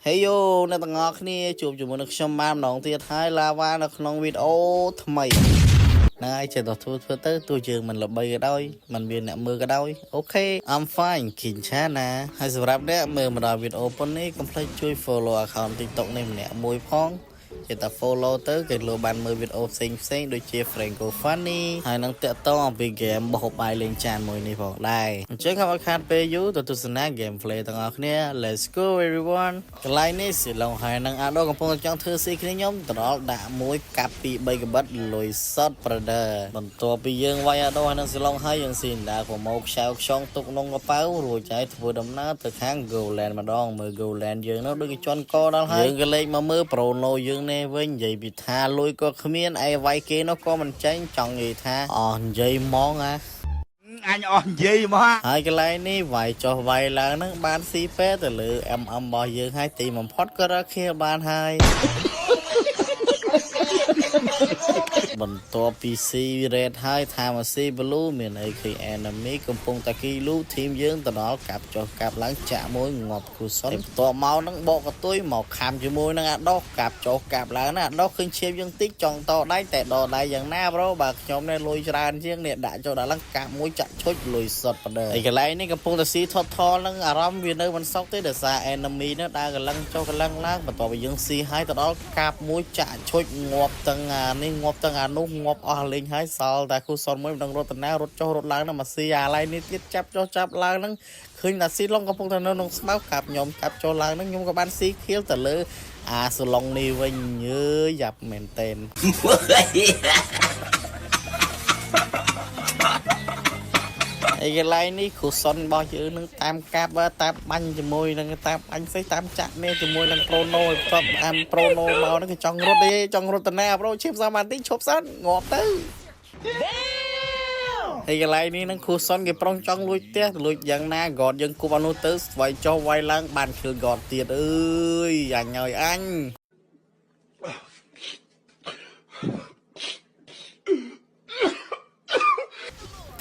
Heyo អ្នកទាំងអស់គ្នាជួបជាមួយនឹងខ្ញុំបានម្ដងទៀតហើយឡាវ៉ានៅក្នុងវីដេអូថ្មីណាយចេះតែធ្វើទៅទោះយើងមិនល្បីក៏ដោយមិនមានអ្នកមើលក៏ដោយអូខេ I'm fine គិនឆាណាហើយសម្រាប់អ្នកមើលមកដល់វីដេអូប៉ុននេះកុំភ្លេចជួយ follow account TikTok នេះម្នាក់មួយផងចេះតែ follow ទៅគេលោកបានមើលវីដេអូផ្សេងដូចជា Franco Funny ហើយនឹងតាក់ទងអំពី game បោះបាយលេងចានមួយនេះផងដែរអញ្ចឹងកុំឲ្យខាតពេលយូរទៅទស្សនា gameplay ទាំងអស់គ្នា Let's go everyone កន្លែងនេះសិឡុងហើយនឹងអាដូកំពុងចង់ធ្វើស៊ីគ្នាខ្ញុំតដល់ដាក់មួយកាប់ពី3កបិតលុយសត Brother បន្ទាប់ពីយើងវាយអាដូហើយនឹងសិឡុងហើយយើងស៊ីដើរប្រម៉ូខ្ចៅខ្ចង់ទុកក្នុងកប៉ៅរួចហើយធ្វើដំណើរទៅខាង Goland ម្ដងមើល Goland យើងនោះដូចជន់កដល់ហើយយើងក៏លេខមកមើល Prono យើងនេះវិញនិយាយពីថាលុយក៏គ្មានឯវាយគេនោះក៏មិនចាញ់ចង់និយាយថាអស់និយាយហ្មងអាអញអស់និយាយមកហើយកន្លែងនេះវាយចុះវាយឡើងហ្នឹងបានស៊ីពេទៅលើ MM របស់យើងហើយទីបំផុតក៏រកគ្នាបានហើយបន្ទាប់ពី C red ហើយថាមក C blue មានអីឃើញ enemy កំពុងតែគីលូ team យើងទៅដល់កាប់ចុះកាប់ឡើងចាក់មួយងាប់គូសុនបន្ទាប់មកនឹងបកកតុយមកខំជាមួយនឹងអាដោះកាប់ចុះកាប់ឡើងណាអាដោះឃើញឈាមយើងតិចចង់តដៃតែដដៃយ៉ាងណាប្រូបើខ្ញុំនេះលុយច្រើនជាងនេះដាក់ចុះដល់ឡើងកាប់មួយចាក់ឈុចលុយសុតបណ្ដើហើយកន្លែងនេះកំពុងតែ C ថតថលនឹងអារម្មណ៍វានៅមិនសុខទេដោយសារ enemy នោះដើរកលាំងចុះកលាំងឡើងបន្ទាប់ពីយើង C ហើយទៅដល់កាប់មួយចាក់ឈុចងាប់ទាំងអានេះងាប់ទាំងអានោះងាប់អស់លេងហើយសល់តែគូសនមួយមិនដឹងរត់តាណារត់ចុះរត់ឡើងណាមកស៊ីអាឡៃនេះទៀតចាប់ចុះចាប់ឡើងហ្នឹងឃើញតែស៊ីឡុងកំពុងតែនៅក្នុងស្មៅកាប់ខ្ញុំកាប់ចុះឡើងហ្នឹងខ្ញុំក៏បានស៊ីខៀលទៅលើអាសឡុងនេះវិញញើយ៉ាប់មែនតែនឯកន្លែងនេះគ្រូសុនរបស់យើងនឹងតាមកាប់តាមបាញ់ជាមួយនឹងតាមបាញ់ស្អីតាមចាក់នេះជាមួយនឹង Prono បន្ទាប់តាម Prono មកហ្នឹងគេចង់រត់ទេចង់រត់តាណាប្រូឈៀបសាមតិចឈប់សិនងាប់ទៅហើយកន្លែងនេះនឹងគ្រូសុនគេប្រុងចង់លួចផ្ទះលួចយ៉ាងណាកតយើងគប់អនុទៅស្វ័យចុះវាយឡើងបានឃើញកតទៀតអើយអញហើយអញ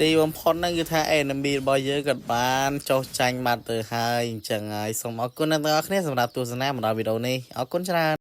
ទីបំផុតហ្នឹងគឺថា enemy របស់យើងក៏បានចុះចាញ់បាត់ទៅហើយអញ្ចឹងហើយសូមអរគុណអ្នកទាំងអស់គ្នាសម្រាប់ទស្សនាមកដល់វីដេអូនេះអរគុណច្រើន